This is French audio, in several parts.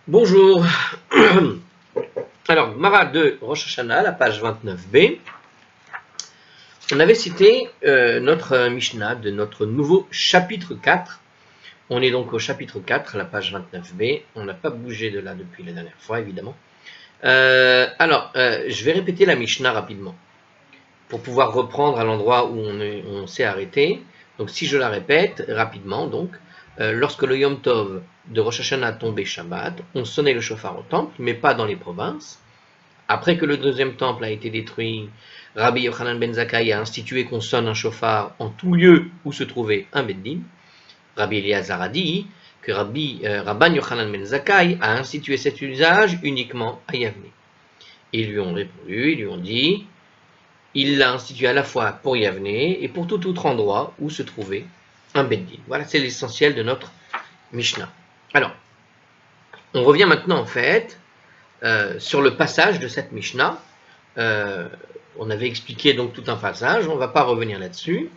Bonjour. Alors, Mara de Rosh Hashanah, la page 29b. On avait cité notre Mishnah de notre nouveau chapitre 4. On est donc au chapitre 4, la page 29b. On n'a pas bougé de là depuis la dernière fois, évidemment. Je vais répéter la Mishnah rapidement pour pouvoir reprendre à l'endroit où on s'est arrêté. Donc, si je la répète rapidement, lorsque le Yom Tov de Rosh Hashanah tombait Shabbat, on sonnait le shofar au temple, mais pas dans les provinces. Après que le deuxième temple a été détruit, Rabbi Yochanan ben Zakkai a institué qu'on sonne un shofar en tout lieu où se trouvait un beddin. Rabbi Eliezer a dit que Rabban Yochanan ben Zakkai a institué cet usage uniquement à Yavne. Ils lui ont répondu, ils lui ont dit, il l'a institué à la fois pour Yavne et pour tout autre endroit où se trouvait un beddin. Voilà, c'est l'essentiel de notre Mishnah. Alors, on revient maintenant en fait sur le passage de cette Mishnah. On avait expliqué donc tout un passage, on ne va pas revenir là-dessus.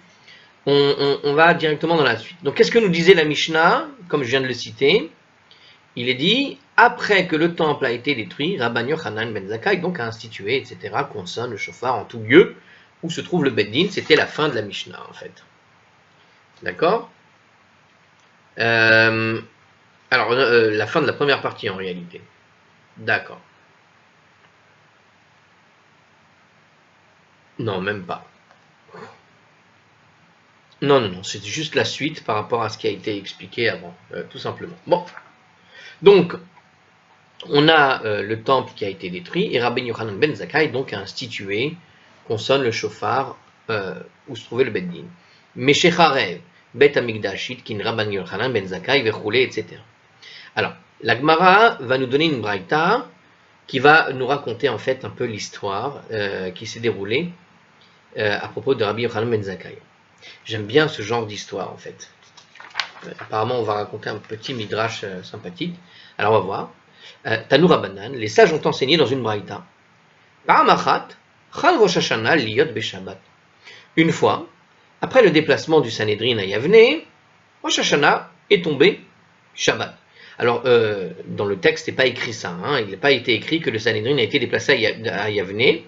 On va directement dans la suite. Donc qu'est-ce que nous disait la Mishnah, comme je viens de le citer? Il est dit, après que le temple a été détruit, Rabban Yochanan ben Zakkai donc a institué, etc., qu'on sonne le shofar en tout lieu où se trouve le beddin. C'était la fin de la Mishnah en fait. D'accord? La fin de la première partie en réalité. D'accord. Non, même pas. Non, c'est juste la suite par rapport à ce qui a été expliqué avant, tout simplement. Bon, donc, on a le temple qui a été détruit, et Rabbi Yochanan ben Zakkai donc a institué qu'on sonne le shofar où se trouvait le beddin. Meshecharev, Bet Amigdashit, Kin Rabbi Yochanan ben Zakkai, Vechoulé, etc. Alors, la Gemara va nous donner une braïta qui va nous raconter en fait un peu l'histoire qui s'est déroulée à propos de Rabbi Yochanan ben Zakkai. J'aime bien ce genre d'histoire en fait. Apparemment, on va raconter un petit midrash sympathique. Alors, on va voir. Tanu Rabbanan, les sages ont enseigné dans une braïta. Rosh Hashanah liyot beshabbat. Une fois, après le déplacement du Sanhédrin à Yavne, Rosh Hashanah est tombé Shabbat. Alors, dans le texte, il n'est pas écrit ça. Il n'a pas été écrit que le Sanhédrin a été déplacé à Yavne,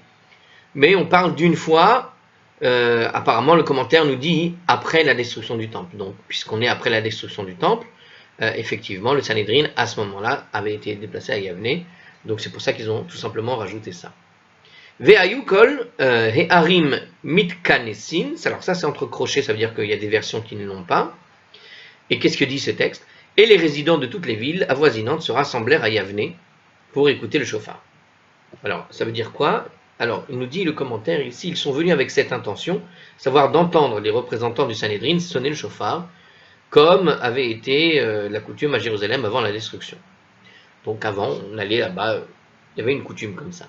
mais on parle d'une fois. Apparemment, le commentaire nous dit après la destruction du temple. Donc, puisqu'on est après la destruction du temple, effectivement, le Sanhédrin, à ce moment-là, avait été déplacé à Yavne. Donc, c'est pour ça qu'ils ont tout simplement rajouté ça. Ve'ayu kol he'arim mitkanesin. Alors, ça, c'est entre crochets, ça veut dire qu'il y a des versions qui ne l'ont pas. Et qu'est-ce que dit ce texte? Et les résidents de toutes les villes avoisinantes se rassemblèrent à Yavne pour écouter le shofar. Alors, ça veut dire quoi? Alors, il nous dit le commentaire ici, ils sont venus avec cette intention, savoir d'entendre les représentants du Sanhédrin sonner le shofar, comme avait été la coutume à Jérusalem avant la destruction. Donc avant, on allait là-bas, il y avait une coutume comme ça.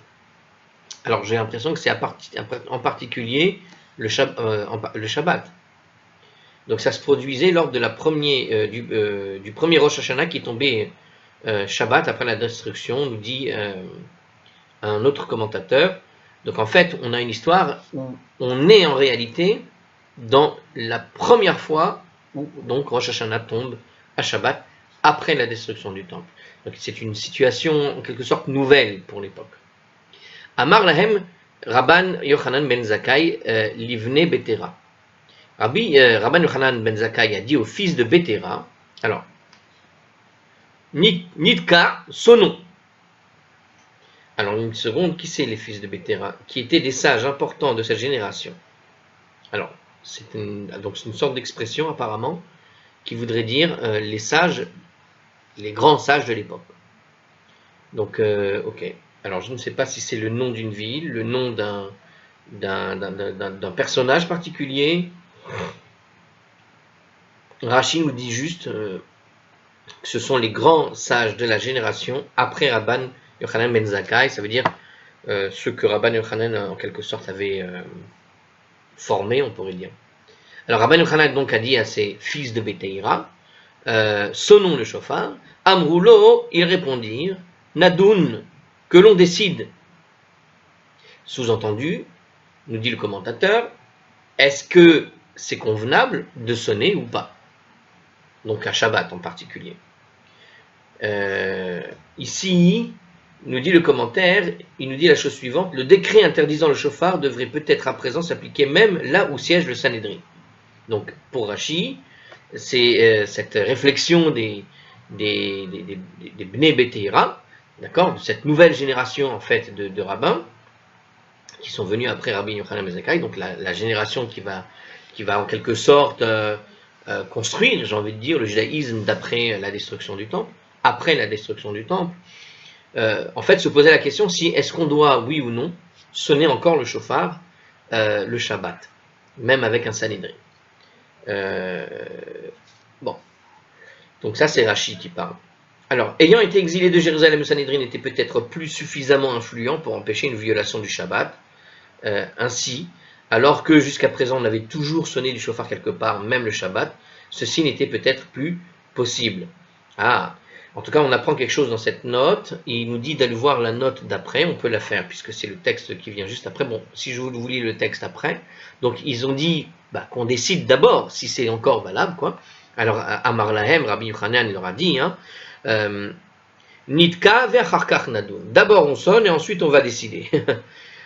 Alors j'ai l'impression que c'est en particulier le Shabbat. Donc ça se produisait lors de du premier Rosh Hashanah qui est tombé Shabbat après la destruction, nous dit un autre commentateur. Donc en fait, on a une histoire où on est en réalité dans la première fois où donc Rosh Hashanah tombe à Shabbat après la destruction du temple. Donc c'est une situation en quelque sorte nouvelle pour l'époque. Amar lahem Rabban Yochanan ben Zakkai livne Betera. Rabban Yochanan ben Zakkai a dit au fils de Betera, alors, Nitka, sonnons. Alors une seconde, qui c'est les fils de Betera? Qui étaient des sages importants de cette génération. Alors, c'est une sorte d'expression apparemment qui voudrait dire les sages, les grands sages de l'époque. Donc, ok. Alors, je ne sais pas si c'est le nom d'une ville, le nom d'un personnage particulier. Rashi nous dit juste que ce sont les grands sages de la génération après Rabban Yochanan ben Zakkai, ça veut dire ceux que Rabban Yochanan en quelque sorte avait formés, on pourrait dire. Alors Rabban Yochanan donc a dit à ses fils de Bétéira, sonnons le shofar. Amroulo, ils répondirent, Nadoun, que l'on décide. Sous-entendu, nous dit le commentateur, est-ce que c'est convenable de sonner ou pas? Donc à Shabbat en particulier. ici, nous dit le commentaire, il nous dit la chose suivante, le décret interdisant le chauffard devrait peut-être à présent s'appliquer même là où siège le Sanhédrin. Donc pour Rashi, c'est cette réflexion des Bnei Beteira, d'accord, de cette nouvelle génération en fait de rabbins qui sont venus après Rabbi Yochanan ben Zakkai, donc la génération qui va en quelque sorte construire, j'ai envie de dire, le judaïsme d'après la destruction du temple, après la destruction du temple, en fait se poser la question si est-ce qu'on doit, oui ou non, sonner encore le chauffard le Shabbat, même avec un Sanhédrin. Bon, donc ça c'est Rashi qui parle. Alors, ayant été exilé de Jérusalem, le Sanhédrin était peut-être plus suffisamment influent pour empêcher une violation du Shabbat. Ainsi, alors que jusqu'à présent on avait toujours sonné du chauffard quelque part, même le Shabbat, ceci n'était peut-être plus possible. En tout cas on apprend quelque chose dans cette note, il nous dit d'aller voir la note d'après, on peut la faire puisque c'est le texte qui vient juste après. Bon, si je vous lis le texte après, donc ils ont dit qu'on décide d'abord si c'est encore valable, quoi. Alors Amar Lahem, Rabbi Yochanan il leur a dit, Nitka ve'acharkach nadun. D'abord on sonne et ensuite on va décider.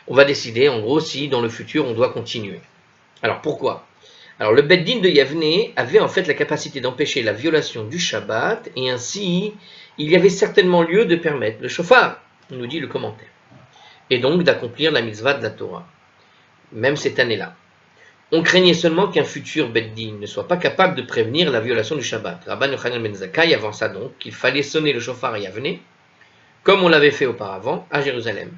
On va décider en gros si dans le futur on doit continuer. Alors pourquoi? Alors le Beth Din de Yavne avait en fait la capacité d'empêcher la violation du Shabbat et ainsi il y avait certainement lieu de permettre le chauffard, nous dit le commentaire, et donc d'accomplir la mitzvah de la Torah, même cette année-là. On craignait seulement qu'un futur Beth Din ne soit pas capable de prévenir la violation du Shabbat. Rabban Yochanan ben Zakkai avança donc qu'il fallait sonner le chauffard à Yavne, comme on l'avait fait auparavant à Jérusalem,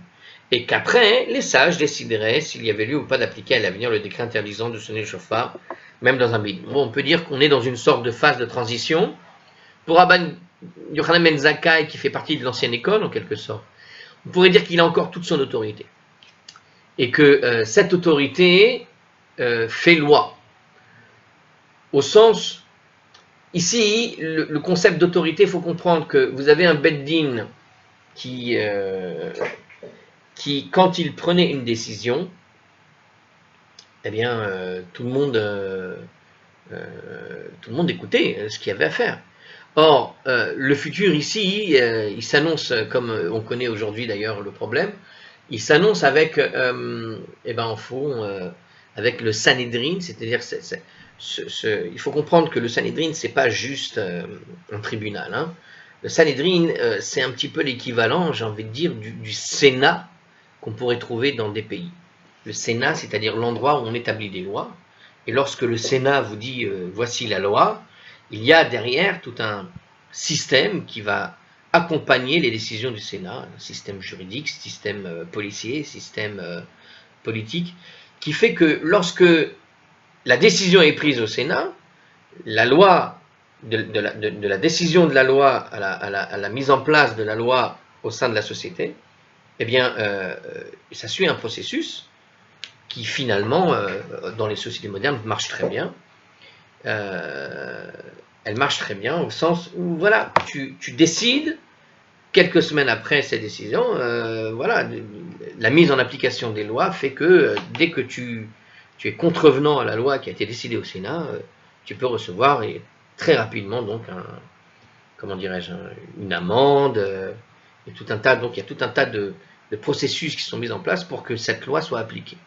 et qu'après, les sages décideraient s'il y avait lieu ou pas d'appliquer à l'avenir le décret interdisant de sonner le chauffard, même dans un bid. Bon, on peut dire qu'on est dans une sorte de phase de transition. Pour Rabban Yochanan ben Zakkai, qui fait partie de l'ancienne école, en quelque sorte, on pourrait dire qu'il a encore toute son autorité. Et que cette autorité fait loi. Au sens, ici, le concept d'autorité, il faut comprendre que vous avez un Beth Din qui, quand il prenait une décision, eh bien, tout le monde écoutait ce qu'il y avait à faire. Or, le futur ici, il s'annonce, comme on connaît aujourd'hui d'ailleurs le problème, il s'annonce avec, en fond, avec le Sanhédrin, c'est-à-dire, il faut comprendre que le Sanhédrin, c'est pas juste un tribunal. Hein. Le Sanhédrin, c'est un petit peu l'équivalent, j'ai envie de dire, du Sénat qu'on pourrait trouver dans des pays. Le Sénat, c'est-à-dire l'endroit où on établit des lois. Et lorsque le Sénat vous dit voici la loi, il y a derrière tout un système qui va accompagner les décisions du Sénat, un système juridique, système policier, système politique, qui fait que lorsque la décision est prise au Sénat, la loi, de la décision de la loi à la mise en place de la loi au sein de la société, eh bien, ça suit un processus qui finalement, dans les sociétés modernes, marche très bien. Elle marche très bien au sens où, voilà, tu décides, quelques semaines après cette décision, voilà, la mise en application des lois fait que dès que tu es contrevenant à la loi qui a été décidée au Sénat, tu peux recevoir et très rapidement donc une amende et tout un tas. Donc il y a tout un tas de processus qui sont mis en place pour que cette loi soit appliquée.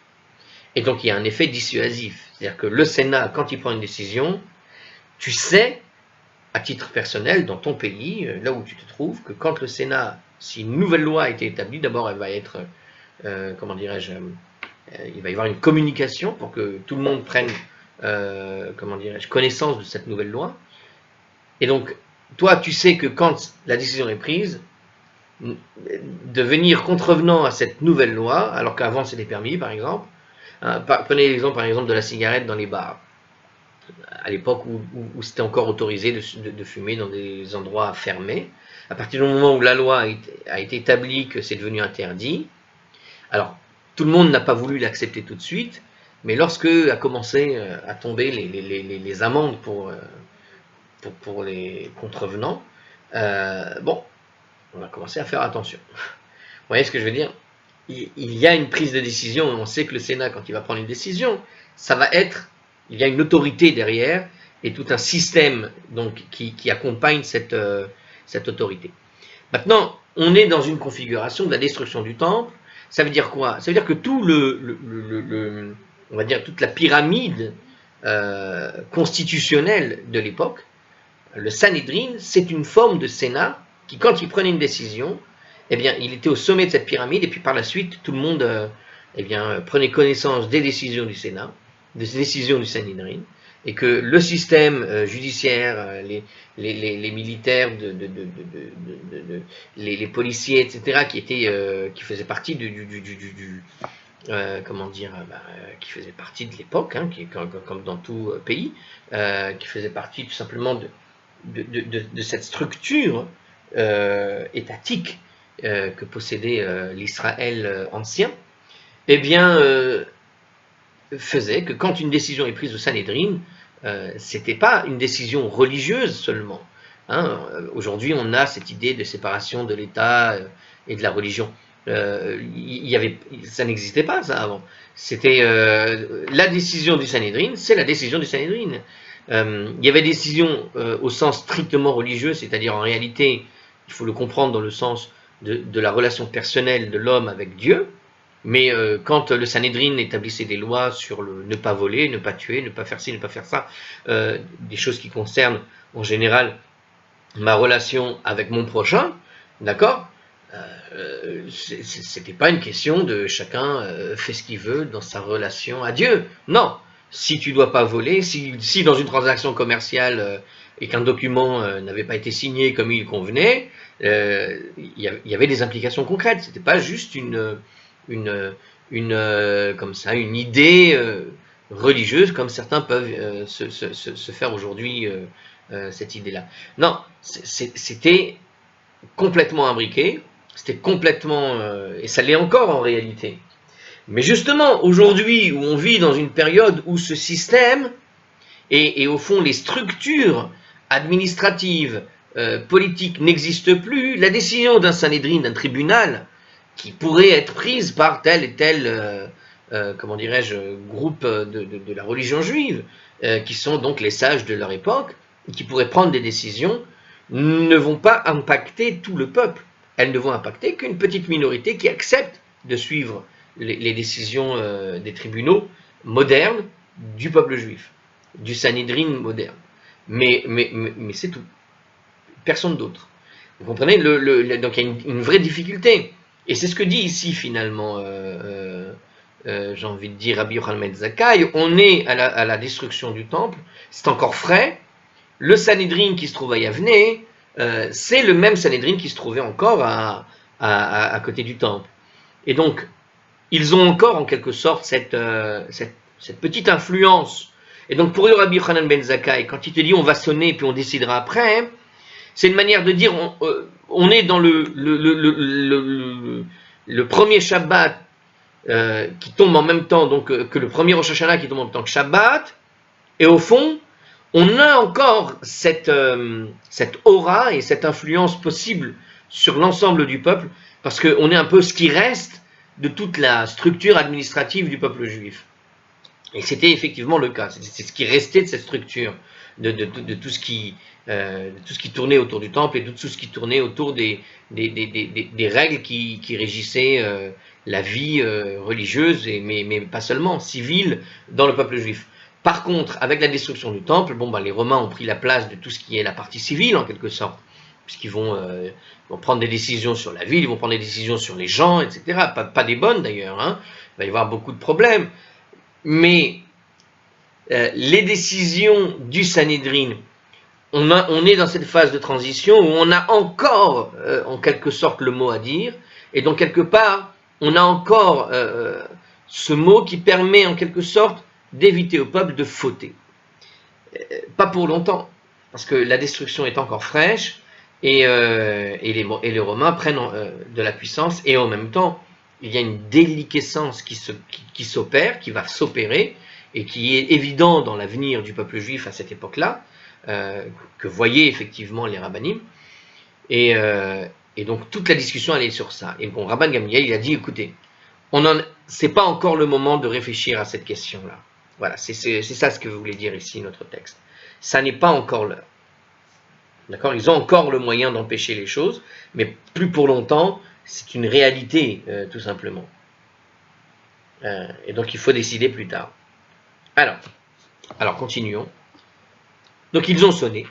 Et donc il y a un effet dissuasif, c'est-à-dire que le Sénat, quand il prend une décision, tu sais, à titre personnel, dans ton pays, là où tu te trouves, que quand le Sénat, si une nouvelle loi a été établie, d'abord elle va être, il va y avoir une communication pour que tout le monde prenne, connaissance de cette nouvelle loi. Et donc, toi, tu sais que quand la décision est prise, de venir contrevenant à cette nouvelle loi, alors qu'avant c'était permis, par exemple, prenez l'exemple par exemple de la cigarette dans les bars. À l'époque où c'était encore autorisé de fumer dans des endroits fermés, à partir du moment où la loi a été établie que c'est devenu interdit, alors tout le monde n'a pas voulu l'accepter tout de suite, mais lorsque a commencé à tomber les amendes pour les contrevenants, on a commencé à faire attention. Vous voyez ce que je veux dire? Il y a une prise de décision, on sait que le Sénat, quand il va prendre une décision, il y a une autorité derrière et tout un système donc, qui accompagne cette autorité. Maintenant, on est dans une configuration de la destruction du temple. Ça veut dire quoi? Ça veut dire que tout on va dire toute la pyramide constitutionnelle de l'époque, le Sanhédrin, c'est une forme de Sénat qui, quand il prenait une décision, eh bien, il était au sommet de cette pyramide, et puis par la suite, tout le monde eh bien, prenait connaissance des décisions du Sénat, des décisions du Sanhédrin, et que le système judiciaire, les militaires, les policiers, etc., qui faisaient partie comment dire, qui faisaient partie de l'époque, hein, comme dans tout pays, qui faisaient partie tout simplement de cette structure étatique que possédait l'Israël ancien, eh bien, faisait que quand une décision est prise au Sanhédrin, c'était pas une décision religieuse seulement. Hein. Aujourd'hui, on a cette idée de séparation de l'État et de la religion. Ça n'existait pas, ça, avant. C'était la décision du Sanhédrin, c'est la décision du Sanhédrin. Il y avait des décisions au sens strictement religieux, c'est-à-dire en réalité, il faut le comprendre dans le sens de la relation personnelle de l'homme avec Dieu, mais quand le Sanhédrin établissait des lois sur le ne pas voler, ne pas tuer, ne pas faire ci, ne pas faire ça, des choses qui concernent en général ma relation avec mon prochain, d'accord, c'était pas une question de chacun fait ce qu'il veut dans sa relation à Dieu. Non, si tu dois pas voler, si dans une transaction commerciale et qu'un document n'avait pas été signé comme il convenait, il y avait des implications concrètes. C'était pas juste comme ça, une idée religieuse comme certains peuvent se faire aujourd'hui cette idée-là. Non, c'était complètement imbriqué, c'était complètement, et ça l'est encore en réalité. Mais justement, aujourd'hui, où on vit dans une période où ce système et au fond les structures administratives, politiques n'existent plus, la décision d'un Sanhédrin, d'un tribunal, qui pourrait être prise par tel et tel, comment dirais-je, groupe de la religion juive, qui sont donc les sages de leur époque, qui pourraient prendre des décisions, ne vont pas impacter tout le peuple. Elles ne vont impacter qu'une petite minorité qui accepte de suivre les décisions des tribunaux modernes du peuple juif, du Sanhédrin moderne. Mais c'est tout. Personne d'autre. Vous comprenez? Donc il y a une vraie difficulté. Et c'est ce que dit ici finalement, j'ai envie de dire, Rabbi Yochanan ben Zakkai. On est à la destruction du temple, c'est encore frais. Le Sanhédrin qui se trouve à Yavne, c'est le même Sanhédrin qui se trouvait encore à côté du temple. Et donc, ils ont encore en quelque sorte cette petite influence. Et donc pour Rabbi Yochanan ben Zakkai, quand il te dit on va sonner puis on décidera après, hein, c'est une manière de dire on est dans le premier Shabbat qui tombe en même temps donc que le premier Rosh Hashanah qui tombe en même temps que Shabbat, et au fond, on a encore cette aura et cette influence possible sur l'ensemble du peuple, parce qu'on est un peu ce qui reste de toute la structure administrative du peuple juif. Et c'était effectivement le cas, c'est ce qui restait de cette structure, de tout ce qui tournait autour du temple et de tout ce qui tournait autour des règles qui régissaient la vie religieuse, mais pas seulement, civile, dans le peuple juif. Par contre, avec la destruction du temple, les Romains ont pris la place de tout ce qui est la partie civile, en quelque sorte, puisqu'ils vont prendre des décisions sur la ville, ils vont prendre des décisions sur les gens, etc. Pas des bonnes d'ailleurs, hein. Il va y avoir beaucoup de problèmes. Mais les décisions du Sanhédrin, on est dans cette phase de transition où on a encore, en quelque sorte, le mot à dire, et donc quelque part, on a encore ce mot qui permet, en quelque sorte, d'éviter au peuple de fauter. Pas pour longtemps, parce que la destruction est encore fraîche, et les Romains prennent de la puissance, et en même temps, il y a une déliquescence qui s'opère, qui va s'opérer, et qui est évident dans l'avenir du peuple juif à cette époque-là, que voyaient effectivement les rabbinim, et donc toute la discussion elle est sur ça. Et bon, Rabban Gamliel il a dit, écoutez, c'est pas encore le moment de réfléchir à cette question-là. Voilà, c'est ça ce que voulait dire ici notre texte. Ça n'est pas encore l'heure. D'accord? Ils ont encore le moyen d'empêcher les choses, mais plus pour longtemps, c'est une réalité, tout simplement. Et donc il faut décider plus tard. Alors continuons. Donc ils ont sonné.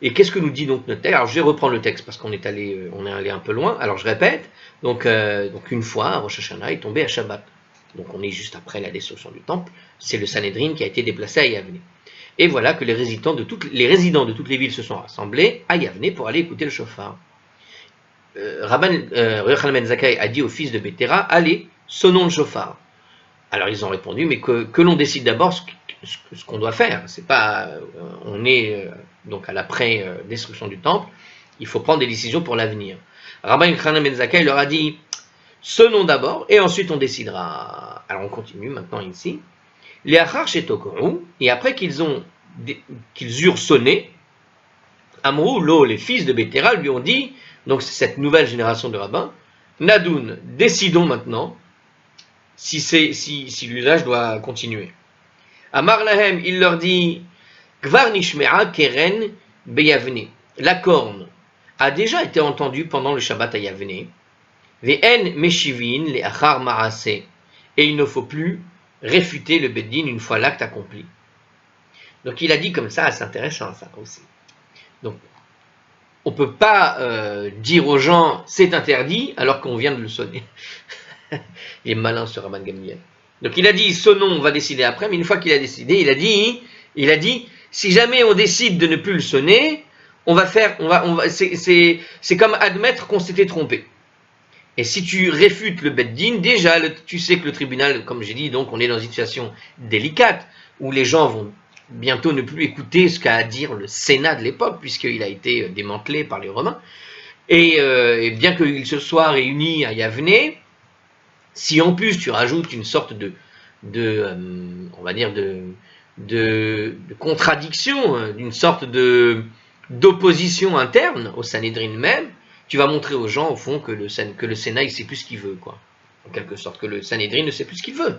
Et qu'est-ce que nous dit donc notre texte? Alors je vais reprendre le texte parce qu'on est allé un peu loin. Alors je répète. Donc une fois, Rosh Hashanah est tombé à Shabbat. Donc on est juste après la destruction du temple. C'est le Sanhédrin qui a été déplacé à Yavne. Et voilà que les résidents de toutes les villes se sont rassemblés à Yavne pour aller écouter le shofar. Rabban Yochanan ben Zakkai a dit aux fils de Béthéra, allez, sonnons le shofar. Alors ils ont répondu, mais que l'on décide d'abord ce qu'on doit faire. C'est pas, on est donc à l'après-destruction du temple, il faut prendre des décisions pour l'avenir. Rabban Yochanan ben Zakkai leur a dit, sonnons d'abord et ensuite on décidera. Alors on continue maintenant ici. Les Achar Shetokoru, et après qu'ils eurent sonné, Amrou, Lo, les fils de Béthéra lui ont dit, donc c'est cette nouvelle génération de rabbins, Nadoun, décidons maintenant si l'usage doit continuer. Amar Lahem, il leur dit, Gvar Nishmea Keren Beyavne, la corne a déjà été entendue pendant le Shabbat à Yavne, Ve'en Meshivin le Achar Maase, et il ne faut plus réfuter le Beddin une fois l'acte accompli. Donc il a dit comme ça, c'est intéressant ça aussi. Donc on ne peut pas dire aux gens c'est interdit alors qu'on vient de le sonner. Il est malin ce Rabban Gamliel. Donc il a dit sonnons, on va décider après, mais une fois qu'il a décidé, il a dit si jamais on décide de ne plus le sonner, c'est comme admettre qu'on s'était trompé. Et si tu réfutes le Beddin, déjà tu sais que le tribunal, comme j'ai dit, donc on est dans une situation délicate où les gens vont bientôt ne plus écouter ce qu'a à dire le Sénat de l'époque, puisqu'il a été démantelé par les Romains. Et bien qu'il se soit réuni à Yavne, si en plus tu rajoutes une sorte on va dire de contradiction, d'une sorte d'opposition interne au Sanhédrin même, tu vas montrer aux gens au fond que le Sénat il sait plus ce qu'il veut, quoi. En quelque sorte, que le Sanhédrin ne sait plus ce qu'il veut.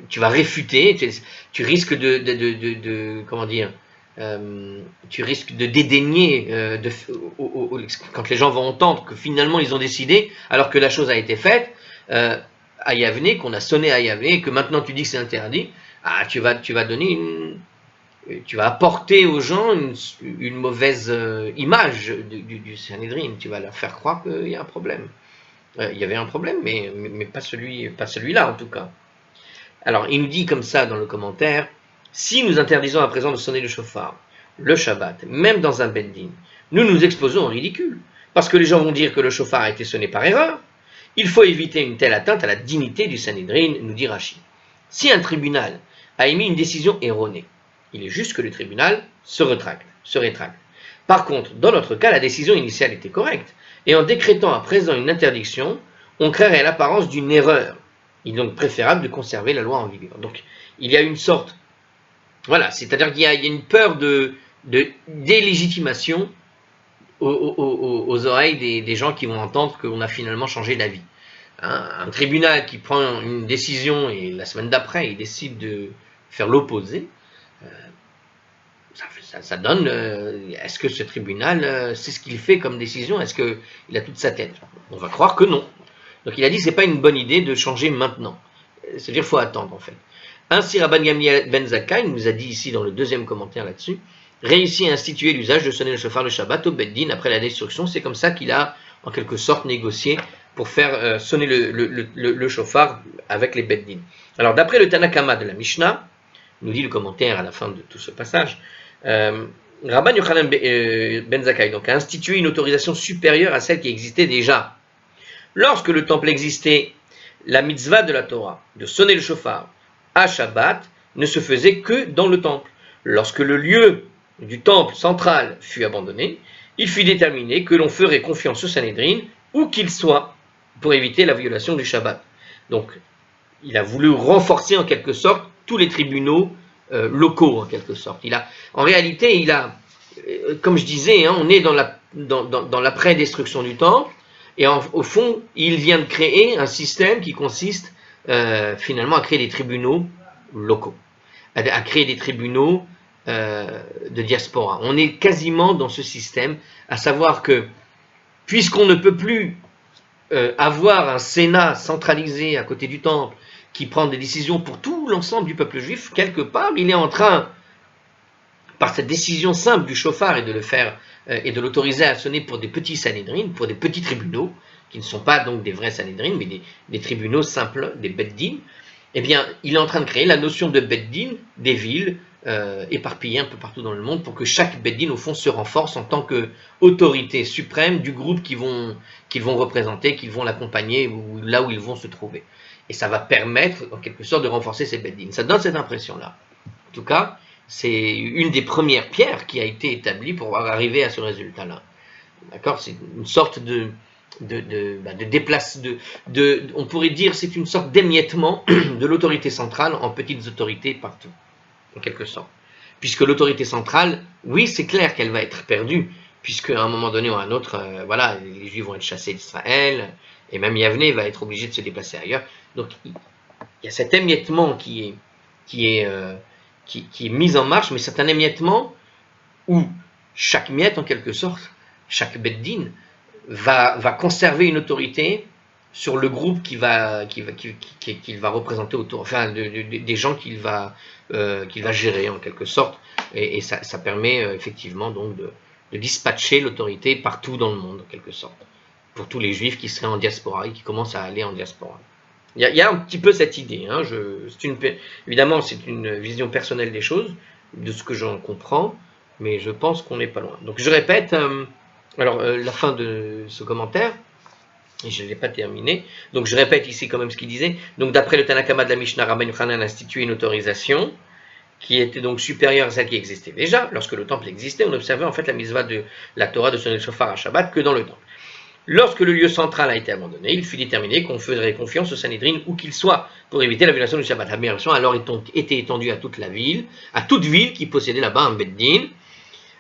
Tu vas réfuter, tu risques comment dire, tu risques de dédaigner quand les gens vont entendre que finalement ils ont décidé alors que la chose a été faite à Yavne, qu'on a sonné à Yavne et que maintenant tu dis que c'est interdit. Tu vas donner tu vas apporter aux gens une mauvaise image du Sanhédrin. Tu vas leur faire croire qu'il y a un problème. Il y avait un problème, mais pas celui-là en tout cas. Alors, il nous dit comme ça dans le commentaire, si nous interdisons à présent de sonner le shofar, le Shabbat, même dans un beddin, nous nous exposons au ridicule, parce que les gens vont dire que le shofar a été sonné par erreur. Il faut éviter une telle atteinte à la dignité du Sanhédrin, nous dit Rashi. Si un tribunal a émis une décision erronée, il est juste que le tribunal se rétracte. Par contre, dans notre cas, la décision initiale était correcte, et en décrétant à présent une interdiction, on créerait l'apparence d'une erreur. Il est donc préférable de conserver la loi en vigueur. Donc, il y a une sorte, voilà, c'est-à-dire qu'il y a une peur de délégitimation aux oreilles des gens qui vont entendre qu'on a finalement changé d'avis. Un tribunal qui prend une décision et la semaine d'après, il décide de faire l'opposé, ça donne, est-ce que ce tribunal, c'est ce qu'il fait comme décision? Est-ce qu'il a toute sa tête? On va croire que non. Donc il a dit c'est pas une bonne idée de changer maintenant. C'est-à-dire qu'il faut attendre en fait. Ainsi Rabban Gamliel ben Zakkai nous a dit ici dans le deuxième commentaire là-dessus, réussit à instituer l'usage de sonner le shofar le Shabbat au Beddin après la destruction. C'est comme ça qu'il a en quelque sorte négocié pour faire sonner le shofar avec les Beddin. Alors d'après le Tanakama de la Mishnah, nous dit le commentaire à la fin de tout ce passage, Rabban Yochanan ben Zakkai donc a institué une autorisation supérieure à celle qui existait déjà. Lorsque le temple existait, la mitzvah de la Torah, de sonner le shofar à Shabbat, ne se faisait que dans le temple. Lorsque le lieu du temple central fut abandonné, il fut déterminé que l'on ferait confiance au Sanhédrin, où qu'il soit, pour éviter la violation du Shabbat. Donc, il a voulu renforcer en quelque sorte tous les tribunaux locaux, en quelque sorte. En réalité, comme je disais, on est dans l'après-destruction du temple, et au fond, il vient de créer un système qui consiste finalement à créer des tribunaux locaux, à créer des tribunaux de diaspora. On est quasiment dans ce système, à savoir que, puisqu'on ne peut plus avoir un Sénat centralisé à côté du temple, qui prend des décisions pour tout l'ensemble du peuple juif, quelque part, il est en train, par cette décision simple du chauffard et de le faire et de l'autoriser à sonner pour des petits Sanhédrin, pour des petits tribunaux, qui ne sont pas donc des vrais Sanhédrin, mais des tribunaux simples, des Beddin, eh bien, il est en train de créer la notion de Beddin des villes éparpillées un peu partout dans le monde, pour que chaque Beddin, au fond, se renforce en tant qu'autorité suprême du groupe qu'ils vont représenter, qu'ils vont l'accompagner, ou là où ils vont se trouver. Et ça va permettre, en quelque sorte, de renforcer ces Beddin. Ça donne cette impression-là. En tout cas, c'est une des premières pierres qui a été établie pour arriver à ce résultat-là. D'accord? C'est une sorte on pourrait dire, c'est une sorte d'émiettement de l'autorité centrale en petites autorités partout, en quelque sorte. Puisque l'autorité centrale, oui, c'est clair qu'elle va être perdue, puisque à un moment donné ou à un autre, voilà, les Juifs vont être chassés d'Israël, et même Yavne va être obligé de se déplacer ailleurs. Donc il y a cet émiettement qui est mis en marche, mais c'est un émiettement où chaque miette, en quelque sorte, chaque Beddin, va conserver une autorité sur le groupe qu'il va représenter autour, enfin des gens qu'il va gérer en quelque sorte, et ça permet effectivement donc de dispatcher l'autorité partout dans le monde en quelque sorte, pour tous les juifs qui seraient en diaspora et qui commencent à aller en diaspora. Il y a un petit peu cette idée, hein, évidemment c'est une vision personnelle des choses, de ce que j'en comprends, mais je pense qu'on n'est pas loin. Donc je répète, la fin de ce commentaire, et je ne l'ai pas terminé, donc je répète ici quand même ce qu'il disait. Donc d'après le Tanakama de la Mishnah, Rabban Yochanan a institué une autorisation qui était donc supérieure à celle qui existait déjà. Lorsque le temple existait, on observait en fait la mitzvah de la Torah de sonner le shofar à Shabbat que dans le temple. Lorsque le lieu central a été abandonné, il fut déterminé qu'on ferait confiance au Sanhédrin où qu'il soit pour éviter la violation du Shabbat. La violation alors était étendue à toute la ville, à toute ville qui possédait là-bas un Beddin.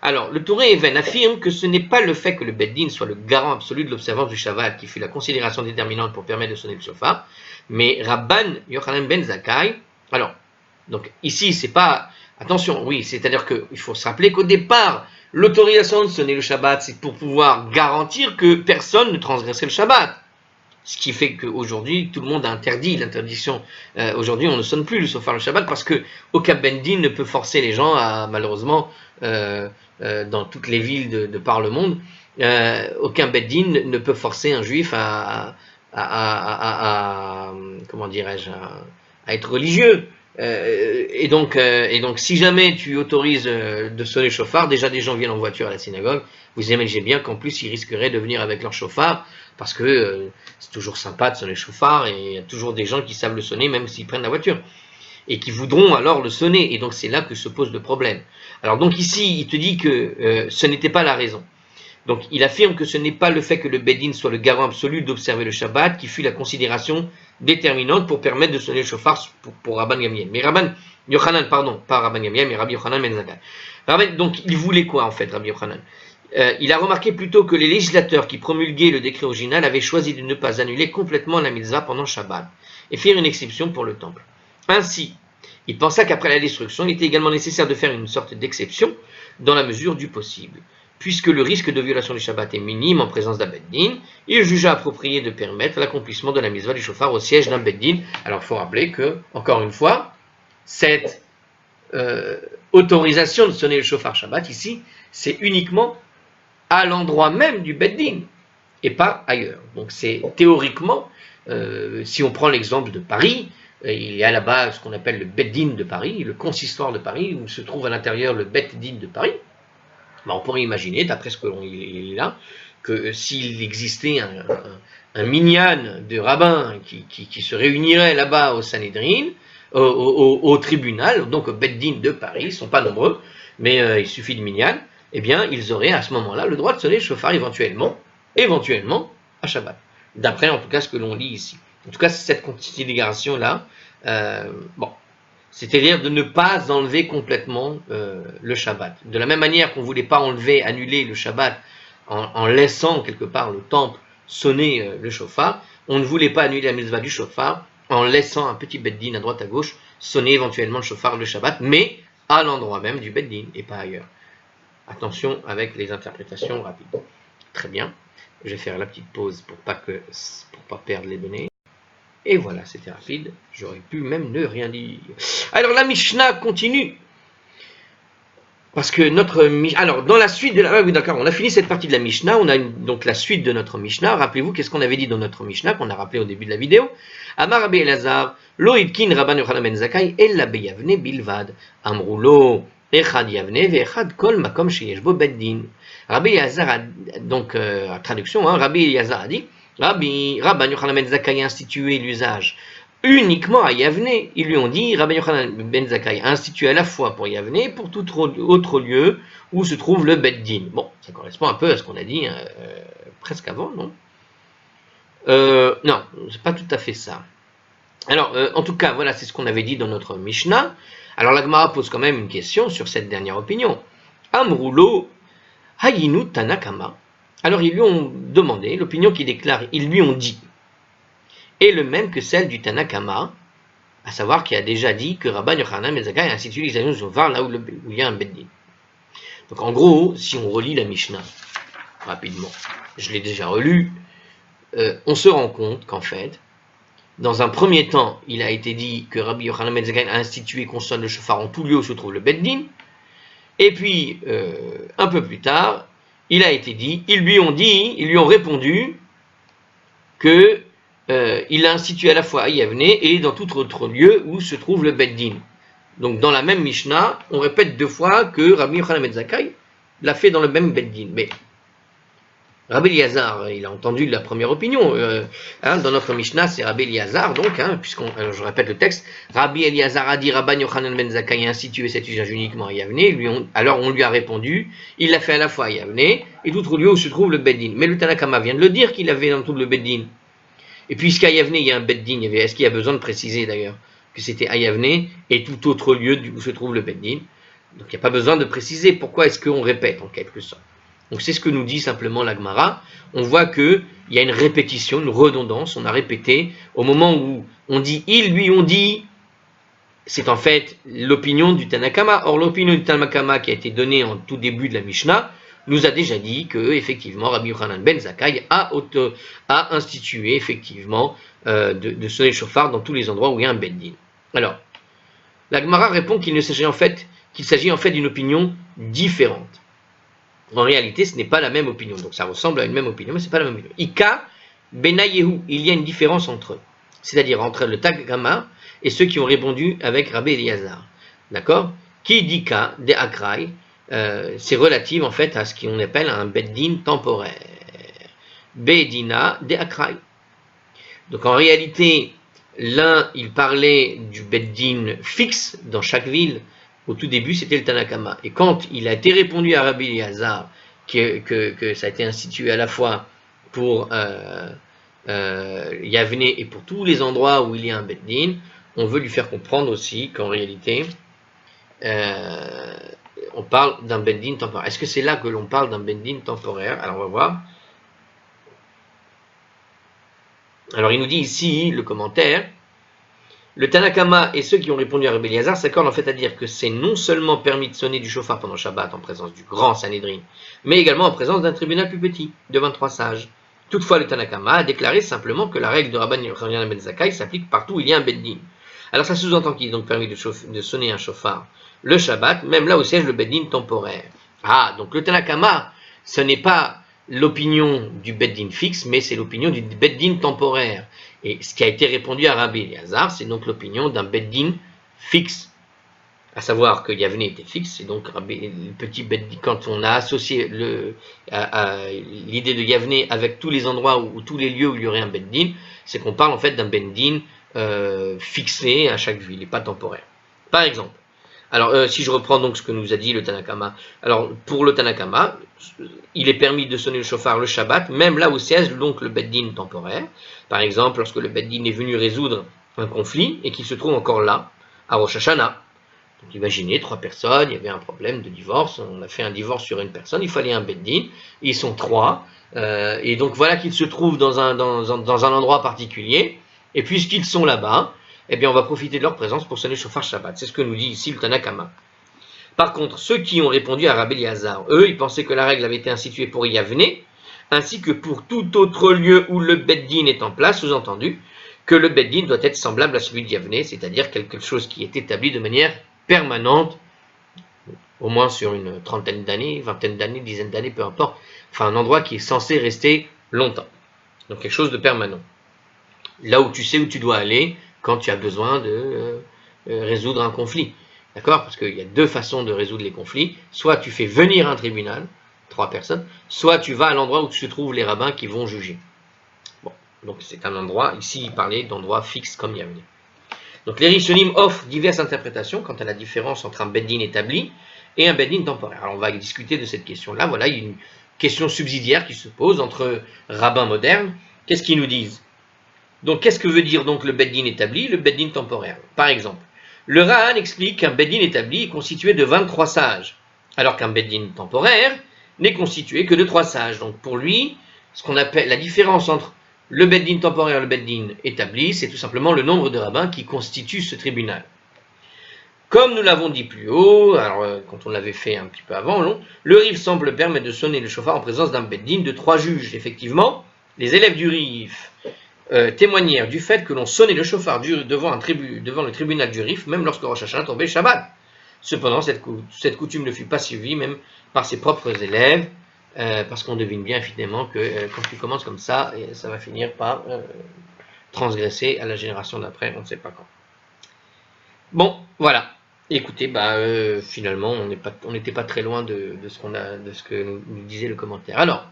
Alors, le Touré Even affirme que ce n'est pas le fait que le Beddin soit le garant absolu de l'observance du Shabbat qui fut la considération déterminante pour permettre de sonner le shofar, mais Rabban Yochanan ben Zakkai, alors, donc ici c'est pas, attention, oui, c'est-à-dire qu'il faut se rappeler qu'au départ, l'autorisation de sonner le Shabbat, c'est pour pouvoir garantir que personne ne transgresserait le Shabbat. Ce qui fait qu'aujourd'hui, tout le monde a interdit l'interdiction. Aujourd'hui, on ne sonne plus le shofar le Shabbat parce qu'aucun Beddin ne peut forcer les gens à, malheureusement, dans toutes les villes de par le monde, aucun Beddin ne peut forcer un juif comment dirais-je, à être religieux. Et donc, si jamais tu autorises de sonner le shofar, déjà des gens viennent en voiture à la synagogue, vous imaginez bien qu'en plus ils risqueraient de venir avec leur shofar, parce que c'est toujours sympa de sonner le shofar, et il y a toujours des gens qui savent le sonner, même s'ils prennent la voiture, et qui voudront alors le sonner, et donc c'est là que se pose le problème. Alors donc ici, il te dit que ce n'était pas la raison. Donc il affirme que ce n'est pas le fait que le Beddin soit le garant absolu d'observer le Shabbat qui fut la considération déterminante pour permettre de sonner le shofar pour Rabban Gamliel. Mais Rabban Yochanan, pardon, pas Rabban Gamliel, mais Rabbi Yochanan ben Zakkai. Donc il voulait quoi en fait, Rabbi Yochanan? Il a remarqué plutôt que les législateurs qui promulguaient le décret original avaient choisi de ne pas annuler complètement la mitzvah pendant Shabbat et faire une exception pour le temple. Ainsi, il pensa qu'après la destruction, il était également nécessaire de faire une sorte d'exception dans la mesure du possible. Puisque le risque de violation du Shabbat est minime en présence d'un Beddin, il jugea approprié de permettre l'accomplissement de la mitzvah du shofar au siège d'un Beddin. Alors il faut rappeler que, encore une fois, cette autorisation de sonner le shofar Shabbat ici, c'est uniquement à l'endroit même du Beddin et pas ailleurs. Donc c'est théoriquement, si on prend l'exemple de Paris, il y a là-bas ce qu'on appelle le Beddin de Paris, le consistoire de Paris, où se trouve à l'intérieur le Beddin de Paris. Ben, on pourrait imaginer, d'après ce qu'on est là, que s'il existait un minyan de rabbins qui se réunirait là-bas au Sanhédrin, au tribunal, donc au Beddin de Paris, ils ne sont pas nombreux, mais il suffit de minyan, eh bien, ils auraient à ce moment-là le droit de sonner le shofar éventuellement à Shabbat. D'après, en tout cas, ce que l'on lit ici. En tout cas, c'est cette considération-là, c'est-à-dire de ne pas enlever complètement le Shabbat. De la même manière qu'on ne voulait pas annuler le Shabbat en laissant quelque part le temple sonner le shofar, on ne voulait pas annuler la mitzvah du shofar en laissant un petit beddin à droite à gauche sonner éventuellement le shofar le Shabbat, mais à l'endroit même du Beddin et pas ailleurs. Attention avec les interprétations rapides. Très bien. Je vais faire la petite pause pour pas perdre les données. Et voilà, c'était rapide. J'aurais pu même ne rien dire. Alors la Mishnah continue. Parce que alors dans la suite de la, ah oui d'accord, on a fini cette partie de la Mishnah, on a donc la suite de notre Mishnah. Rappelez-vous qu'est-ce qu'on avait dit dans notre Mishnah qu'on a rappelé au début de la vidéo. Amar Rabbi Elazar, lo idkin Rabban Yochanan ben Zakkai ella beyavne bilvad. Amrulo echad yavne veechad kol makom sheyesh bo beddin. Rabbi Elazar a donc traduction, Rabbi Elazar a dit, Rabban Yochanan ben Zakkai a institué l'usage uniquement à Yavne. Ils lui ont dit, Rabbi Yochanan ben Zakkai a institué à la fois pour Yavne et pour tout autre lieu où se trouve le Beddin. Bon, ça correspond un peu à ce qu'on a dit presque avant, non non, c'est pas tout à fait ça. Alors, en tout cas, voilà, c'est ce qu'on avait dit dans notre Mishnah. Alors, la Gemara pose quand même une question sur cette dernière opinion. Amrulo Hayinu Tanakama. Alors, ils lui ont demandé, l'opinion qu'il déclare, ils lui ont dit, est le même que celle du Tanakama, à savoir qui a déjà dit que Rabban Yochanan ben Zakkai a institué l'examen Zovar là où il y a un Beddin. Donc en gros, si on relit la Mishnah rapidement, je l'ai déjà relu, on se rend compte qu'en fait, dans un premier temps, il a été dit que Rabbi Yochanan ben Zakkai a institué qu'on sonne le shofar en tout lieu où se trouve le Beddin, et puis un peu plus tard, il a été dit, ils lui ont répondu que il l'a institué à la fois à Yavne et dans tout autre lieu où se trouve le Beddin. Donc dans la même Mishnah, on répète deux fois que Rabbi Yochanan ben Zakkai l'a fait dans le même Beddin. Mais Rabbi Eliezer, il a entendu la première opinion. Dans notre Mishnah, c'est Rabbi Eliezer, donc, alors je répète le texte, Rabbi Eliezer a dit Rabban Yochanan ben Zakkai a institué cet usage uniquement à Yavne. Alors on lui a répondu, il l'a fait à la fois à Yavne et tout autre lieu où se trouve le Beddin. Mais le Tanakama vient de le dire qu'il avait dans tout le Beddin. Et puisqu'à Yavne, il y a un Beddin, est-ce qu'il y a besoin de préciser d'ailleurs que c'était à Yavne et tout autre lieu où se trouve le Beddin? Donc il n'y a pas besoin de préciser pourquoi est-ce qu'on répète en quelque sorte. Donc c'est ce que nous dit simplement la Gemara. On voit qu'il y a une répétition, une redondance, on a répété. Au moment où on dit « ils lui ont dit », c'est en fait l'opinion du Tanakama. Or l'opinion du Tanakama qui a été donnée en tout début de la Mishnah, nous a déjà dit que effectivement Rabbi Yochanan ben Zakkai a institué effectivement de sonner le shofar dans tous les endroits où il y a un Beddin. Alors, la Gemara répond qu'il s'agit en fait d'une opinion différente. En réalité, ce n'est pas la même opinion. Donc ça ressemble à une même opinion, mais ce n'est pas la même opinion. Ika benayehu, il y a une différence entre eux. C'est-à-dire entre le Tanakama et ceux qui ont répondu avec Rabbi Eliezer. D'accord? Qui dit ka de akrai, c'est relatif en fait à ce qu'on appelle un beddin temporaire. Bedina de akrai. Donc en réalité, l'un il parlait du beddin fixe dans chaque ville. Au tout début, c'était le Tanakama. Et quand il a été répondu à Rabbi Eliezer que ça a été institué à la fois pour Yavne et pour tous les endroits où il y a un beddin, on veut lui faire comprendre aussi qu'en réalité, on parle d'un beddin temporaire. Est-ce que c'est là que l'on parle d'un beddin temporaire? Alors on va voir. Alors il nous dit ici, le commentaire, le Tanakama et ceux qui ont répondu à Rabbi Eliezer s'accordent en fait à dire que c'est non seulement permis de sonner du shofar pendant Shabbat en présence du grand Sanhédrin, mais également en présence d'un tribunal plus petit, de 23 sages. Toutefois, le Tanakama a déclaré simplement que la règle de Rabban Yochanan ben Zakkai s'applique partout où il y a un beddin. Alors ça sous-entend qu'il est donc permis de sonner un shofar le Shabbat, même là où siège le beddin temporaire. Ah, donc le Tanakama, ce n'est pas l'opinion du beddin fixe, mais c'est l'opinion du beddin temporaire. Et ce qui a été répondu à Rabbi Eliezer, c'est donc l'opinion d'un beddin fixe. À savoir que Yavne était fixe, c'est donc le petit beddin, quand on a associé l'idée de Yavne avec tous les endroits ou tous les lieux où il y aurait un beddin, c'est qu'on parle en fait d'un beddin fixé à chaque ville et pas temporaire. Par exemple, alors si je reprends donc ce que nous a dit le Tanakama, alors pour le Tanakama, il est permis de sonner le shofar le Shabbat, même là où siège donc le beddin temporaire. Par exemple, lorsque le beddin est venu résoudre un conflit et qu'il se trouve encore là, à Rosh Hashanah. Donc imaginez, 3 personnes, il y avait un problème de divorce, on a fait un divorce sur une personne, il fallait un beddin, ils sont 3, et donc voilà qu'ils se trouvent dans un endroit particulier, et puisqu'ils sont là-bas, eh bien on va profiter de leur présence pour sonner le shofar Shabbat. C'est ce que nous dit ici le Tanakama. Par contre, ceux qui ont répondu à Rabbi Eliezer, eux, ils pensaient que la règle avait été instituée pour Yavne, ainsi que pour tout autre lieu où le Beddin est en place, sous-entendu, que le Beddin doit être semblable à celui de Yavne, c'est-à-dire quelque chose qui est établi de manière permanente, au moins sur une trentaine d'années, vingtaine d'années, dizaine d'années, peu importe, enfin un endroit qui est censé rester longtemps. Donc quelque chose de permanent. Là où tu sais où tu dois aller quand tu as besoin de résoudre un conflit. D'accord? Parce qu'il y a deux façons de résoudre les conflits. Soit tu fais venir un tribunal, 3 personnes, soit tu vas à l'endroit où se trouvent les rabbins qui vont juger. Bon, donc c'est un endroit, ici il parlait d'endroit fixe comme Yavne. Donc les Rishonim offrent diverses interprétations quant à la différence entre un Beddin établi et un Beddin temporaire. Alors on va discuter de cette question-là. Voilà, il y a une question subsidiaire qui se pose entre rabbins modernes. Qu'est-ce qu'ils nous disent? Donc qu'est-ce que veut dire donc le Beddin établi, le Beddin temporaire? Par exemple, le Ra'an explique qu'un Beddin établi est constitué de 23 sages, alors qu'un Beddin temporaire n'est constitué que de 3 sages. Donc pour lui, ce qu'on appelle la différence entre le Beddin temporaire et le Beddin établi, c'est tout simplement le nombre de rabbins qui constituent ce tribunal. Comme nous l'avons dit plus haut, alors quand on l'avait fait un petit peu avant, le Rif semble permettre de sonner le shofar en présence d'un Beddin de 3 juges. Effectivement, les élèves du Rif témoignèrent du fait que l'on sonnait le shofar devant le tribunal du Rif, même lorsque Rosh Hashanah tombait Shabbat. Cependant, cette coutume ne fut pas suivie même par ses propres élèves, parce qu'on devine bien évidemment que quand tu commences comme ça, ça va finir par transgresser à la génération d'après, on ne sait pas quand. Bon, voilà. Écoutez, finalement, on n'était pas très loin de ce que nous disait le commentaire. Alors,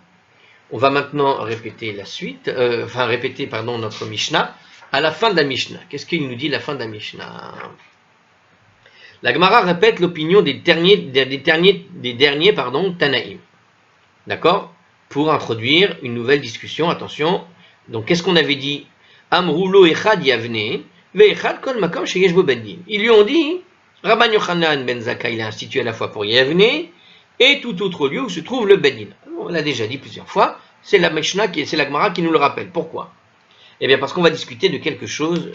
on va maintenant répéter la suite, notre Mishnah. À la fin de la Mishnah, qu'est-ce qu'il nous dit la fin de la Mishnah? La Gemara répète l'opinion des derniers Tanaïm. D'accord? Pour introduire une nouvelle discussion, attention. Donc, qu'est-ce qu'on avait dit? Amroulo echad yavne, ve'echad kol makom sheyesh bo beddin. Ils lui ont dit, Rabban Yochanan ben Zakkai l'a institué à la fois pour Yavne et tout autre lieu où se trouve le beddin. On l'a déjà dit plusieurs fois, c'est la Mishnah, c'est la Gemara qui nous le rappelle. Pourquoi? Eh bien, parce qu'on va discuter de quelque chose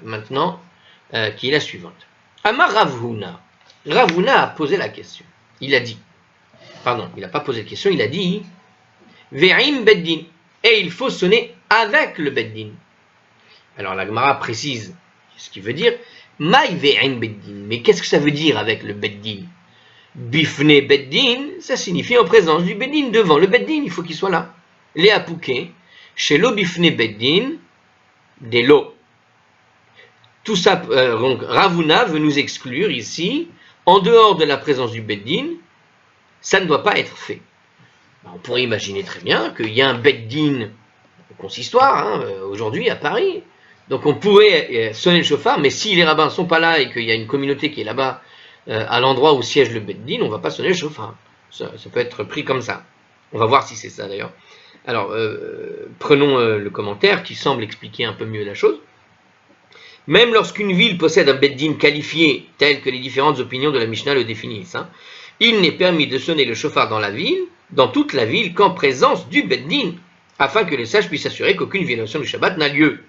maintenant qui est la suivante. Amar Rav Huna. Rav Huna a posé la question. Il a dit, il n'a pas posé la question, il a dit Ve'im beddin. Et il faut sonner avec le beddin. Alors la Gemara précise ce qu'il veut dire. Maï ve'im beddin. Mais qu'est-ce que ça veut dire avec le beddin? Bifne beddin, ça signifie en présence du beddin, devant le beddin, il faut qu'il soit là. Léa Pouquet, chez lo bifne beddin, des lots. Tout ça, donc Ravuna veut nous exclure ici, en dehors de la présence du beddin, ça ne doit pas être fait. On pourrait imaginer très bien qu'il y a un beddin au consistoire, aujourd'hui à Paris, donc on pourrait sonner le shofar, mais si les rabbins ne sont pas là et qu'il y a une communauté qui est là-bas, à l'endroit où siège le beddin, on ne va pas sonner le shofar. Ça peut être pris comme ça. On va voir si c'est ça d'ailleurs. Alors, prenons le commentaire qui semble expliquer un peu mieux la chose. Même lorsqu'une ville possède un beddin qualifié, tel que les différentes opinions de la Mishnah le définissent, il n'est permis de sonner le shofar dans toute la ville, qu'en présence du beddin, afin que les sages puissent s'assurer qu'aucune violation du Shabbat n'a lieu.